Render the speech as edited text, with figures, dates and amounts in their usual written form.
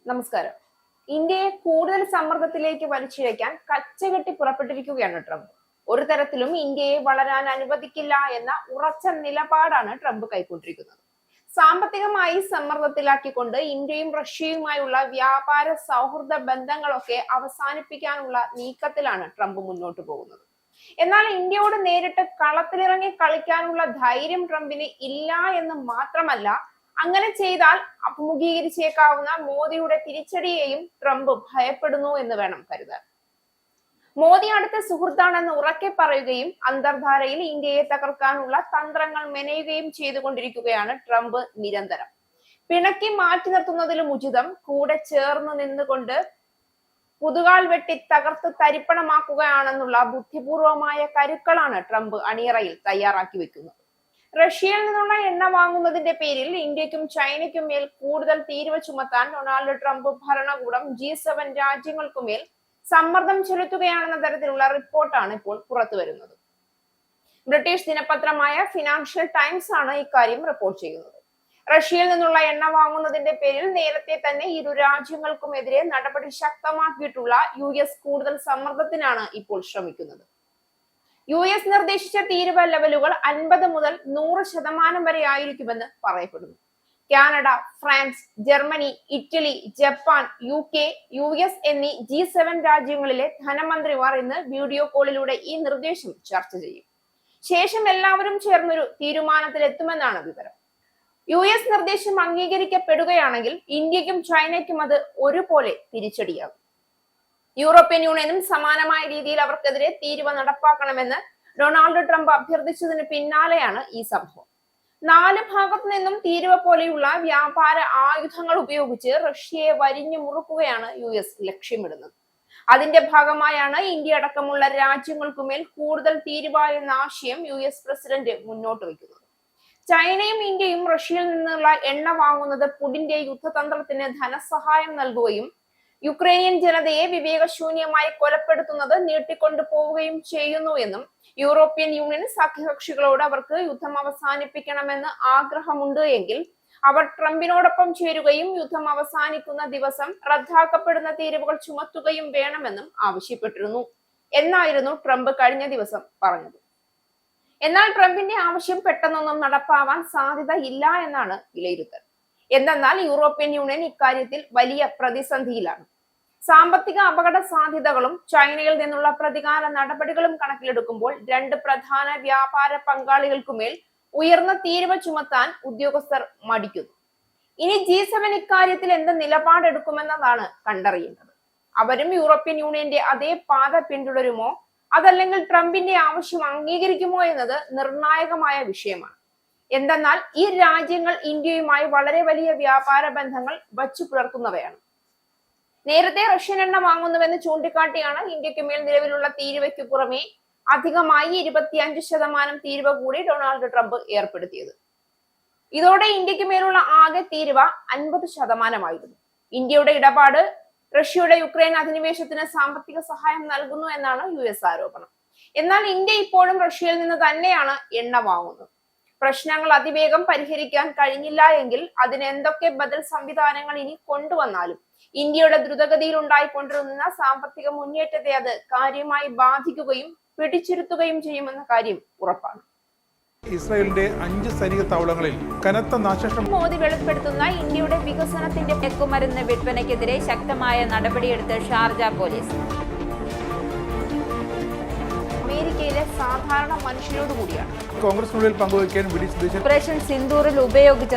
നമസ്കാരം. ഇന്ത്യയെ കൂടുതൽ സമ്മർദ്ദത്തിലേക്ക് വലിച്ചിഴയ്ക്കാൻ കച്ചകെട്ടി പുറപ്പെട്ടിരിക്കുകയാണ് ട്രംപ്. ഒരു തരത്തിലും ഇന്ത്യയെ വളരാൻ അനുവദിക്കില്ല എന്ന ഉറച്ച നിലപാടാണ് ട്രംപ് കൈക്കൊണ്ടിരിക്കുന്നത്. സാമ്പത്തികമായി സമ്മർദ്ദത്തിലാക്കിക്കൊണ്ട് ഇന്ത്യയും റഷ്യയുമായുള്ള വ്യാപാര സൗഹൃദ ബന്ധങ്ങളൊക്കെ അവസാനിപ്പിക്കാനുള്ള നീക്കത്തിലാണ് ട്രംപ് മുന്നോട്ട് പോകുന്നത്. എന്നാൽ ഇന്ത്യയോട് നേരിട്ട് കളത്തിലിറങ്ങി കളിക്കാനുള്ള ധൈര്യം ട്രംപിന് ഇല്ല എന്ന് മാത്രമല്ല, അങ്ങനെ ചെയ്താൽ അഭിമുഖീകരിച്ചേക്കാവുന്ന മോദിയുടെ തിരിച്ചടിയെയും ട്രംപ് ഭയപ്പെടുന്നു എന്ന് വേണം കരുതാൻ. മോദി അടുത്ത സുഹൃത്താണെന്ന് ഉറക്കെ പറയുകയും അന്തർധാരയിൽ ഇന്ത്യയെ തകർക്കാനുള്ള തന്ത്രങ്ങൾ മെനയുകയും ചെയ്തുകൊണ്ടിരിക്കുകയാണ് ട്രംപ് നിരന്തരം. പിണക്കി മാറ്റി നിർത്തുന്നതിലും ഉചിതം കൂടെ ചേർന്ന് നിന്നുകൊണ്ട് പുതുകാൽ വെട്ടി തകർത്ത് തരിപ്പണമാക്കുകയാണെന്നുള്ള ബുദ്ധിപൂർവമായ കരുക്കളാണ് ട്രംപ് അണിയറയിൽ തയ്യാറാക്കി വെക്കുന്നത്. റഷ്യയിൽ നിന്നുള്ള എണ്ണ വാങ്ങുന്നതിന്റെ പേരിൽ ഇന്ത്യക്കും ചൈനയ്ക്കും മേൽ കൂടുതൽ തീരുവ ചുമത്താൻ ഡൊണാൾഡ് ട്രംപ് ഭരണകൂടം G7 രാജ്യങ്ങൾക്കുമേൽ സമ്മർദ്ദം ചെലുത്തുകയാണെന്ന തരത്തിലുള്ള റിപ്പോർട്ടാണ് ഇപ്പോൾ പുറത്തുവരുന്നത്. ബ്രിട്ടീഷ് ദിനപത്രമായ ഫിനാൻഷ്യൽ ടൈംസ് ആണ് ഇക്കാര്യം റിപ്പോർട്ട് ചെയ്യുന്നത്. റഷ്യയിൽ നിന്നുള്ള എണ്ണ വാങ്ങുന്നതിന്റെ പേരിൽ നേരത്തെ തന്നെ ഇരു രാജ്യങ്ങൾക്കുമെതിരെ നടപടി ശക്തമാക്കിയിട്ടുള്ള US കൂടുതൽ സമ്മർദ്ദത്തിനാണ് ഇപ്പോൾ ശ്രമിക്കുന്നത്. US നിർദ്ദേശിച്ച തീരുവ ലെവലുകൾ 50 മുതൽ 100% വരെ ആയിരിക്കുമെന്ന് പറയപ്പെടുന്നു. Canada, France, Germany, Italy, Japan, UK, US എന്നീ G7 രാജ്യങ്ങളിലെ ധനമന്ത്രിമാർ ഇന്ന് വീഡിയോ കോളിലൂടെ ഈ നിർദ്ദേശം ചർച്ച ചെയ്യും. ശേഷം എല്ലാവരും ചേർന്നൊരു തീരുമാനത്തിലെത്തുമെന്നാണ് വിവരം. US നിർദ്ദേശം അംഗീകരിക്കപ്പെടുകയാണെങ്കിൽ ഇന്ത്യക്കും ചൈനയ്ക്കും അത് ഒരുപോലെ തിരിച്ചടിയാകും. യൂറോപ്യൻ യൂണിയനും സമാനമായ രീതിയിൽ അവർക്കെതിരെ തീരുവ നടപ്പാക്കണമെന്ന് ഡൊണാൾഡ് ട്രംപ് അഭ്യർത്ഥിച്ചതിന് പിന്നാലെയാണ് ഈ സംഭവം. 4 ഭാഗത്തു നിന്നും തീരുവ പോലെയുള്ള വ്യാപാര ആയുധങ്ങൾ ഉപയോഗിച്ച് റഷ്യയെ വരിഞ്ഞു മുറുക്കുകയാണ് US ലക്ഷ്യമിടുന്നത്. അതിന്റെ ഭാഗമായാണ് ഇന്ത്യ അടക്കമുള്ള രാജ്യങ്ങൾക്കുമേൽ കൂടുതൽ തീരുവ എന്ന ആശയം US പ്രസിഡന്റ് മുന്നോട്ട് വയ്ക്കുന്നത്. ചൈനയും ഇന്ത്യയും റഷ്യയിൽ നിന്നുള്ള എണ്ണ വാങ്ങുന്നത് പുടിന്റെ യുദ്ധതന്ത്രത്തിന് ധനസഹായം നൽകുകയും യുക്രൈനിയൻ ജനതയെ വിവേകശൂന്യമായി കൊലപ്പെടുത്തുന്നത് നീട്ടിക്കൊണ്ടു പോവുകയും ചെയ്യുന്നു എന്നും യൂറോപ്യൻ യൂണിയൻ സഖ്യകക്ഷികളോട് അവർക്ക് യുദ്ധം അവസാനിപ്പിക്കണമെന്ന് ആഗ്രഹമുണ്ട് എങ്കിൽ അവർ ട്രംപിനോടൊപ്പം ചേരുകയും യുദ്ധം അവസാനിക്കുന്ന ദിവസം റദ്ദാക്കപ്പെടുന്ന തീരുവകൾ ചുമത്തുകയും വേണമെന്നും ആവശ്യപ്പെട്ടിരുന്നു എന്നായിരുന്നു ട്രംപ് കഴിഞ്ഞ ദിവസം പറഞ്ഞത്. എന്നാൽ ട്രംപിന്റെ ആവശ്യം പെട്ടെന്നൊന്നും നടപ്പാവാൻ സാധ്യത ഇല്ല എന്നാണ് വിലയിരുത്തൽ. എന്തെന്നാൽ യൂറോപ്യൻ യൂണിയൻ ഇക്കാര്യത്തിൽ വലിയ പ്രതിസന്ധിയിലാണ്. സാമ്പത്തിക അപകട സാധ്യതകളും ചൈനയിൽ നിന്നുള്ള പ്രതികാര നടപടികളും കണക്കിലെടുക്കുമ്പോൾ 2 പ്രധാന വ്യാപാര പങ്കാളികൾക്കുമേൽ ഉയർന്ന തീരുവ ചുമത്താൻ ഉദ്യോഗസ്ഥർ മടിക്കുന്നു. ഇനി G7 ഇക്കാര്യത്തിൽ എന്ത് നിലപാടെടുക്കുമെന്നതാണ് കണ്ടറിയേണ്ടത്. അവരും യൂറോപ്യൻ യൂണിയന്റെ അതേ പാത പിന്തുടരുമോ, അതല്ലെങ്കിൽ ട്രംപിന്റെ ആവശ്യം അംഗീകരിക്കുമോ എന്നത് നിർണായകമായ വിഷയമാണ്. എന്തെന്നാൽ ഈ രാജ്യങ്ങൾ ഇന്ത്യയുമായി വളരെ വലിയ വ്യാപാര ബന്ധങ്ങൾ വച്ചു പുലർത്തുന്നവയാണ്. നേരത്തെ റഷ്യൻ എണ്ണ വാങ്ങുന്നുവെന്ന് ചൂണ്ടിക്കാട്ടിയാണ് ഇന്ത്യക്ക് മേൽ നിലവിലുള്ള തീരുവയ്ക്ക് പുറമെ അധികമായി 25% തീരുവ കൂടി ഡൊണാൾഡ് ട്രംപ് ഏർപ്പെടുത്തിയത്. ഇതോടെ ഇന്ത്യക്ക് മേലുള്ള ആകെ തീരുവ 50% ഇന്ത്യയുടെ ഇടപാട് റഷ്യയുടെ യുക്രൈൻ അധിനിവേശത്തിന് സാമ്പത്തിക സഹായം നൽകുന്നു എന്നാണ് US ആരോപണം. എന്നാൽ ഇന്ത്യ ഇപ്പോഴും റഷ്യയിൽ നിന്ന് തന്നെയാണ് എണ്ണ വാങ്ങുന്നത്. പ്രശ്നങ്ങൾ അതിവേഗം പരിഹരിക്കാൻ കഴിഞ്ഞില്ല എങ്കിൽ അതിന് എന്തൊക്കെ ബദൽ സംവിധാനങ്ങൾ ഇനി കൊണ്ടുവന്നാലും ഇന്ത്യയുടെ ദ്രുതഗതിയിൽ ഉണ്ടായിക്കൊണ്ടിരുന്ന സാമ്പത്തിക മുന്നേറ്റത്തെ അത് കാര്യമായി ബാധിക്കുകയും പിടിച്ചിരുത്തുകയും ചെയ്യുമെന്ന കാര്യം ഉറപ്പാണ്. ഇസ്രായേലിന്റെ 5 സൈനിക താവളങ്ങളിൽ കനത്ത നാശനഷ്ടം. മോദി വെളിപ്പെടുത്തുന്ന ഇന്ത്യയുടെ വികസനത്തിന്റെ മയക്കുമരുന്ന് വിൽപ്പനയ്ക്കെതിരെ ശക്തമായ നടപടിയെടുത്ത് ഷാർജ പോലീസ്. അമേരിക്കയിലെ സാധാരണ മനുഷ്യരോട് കൂടിയാണ് കോൺഗ്രസിനുള്ളിൽ പങ്കുവയ്ക്കാൻ ഓപ്പറേഷൻ സിന്ദൂറിൽ ഉപയോഗിച്ച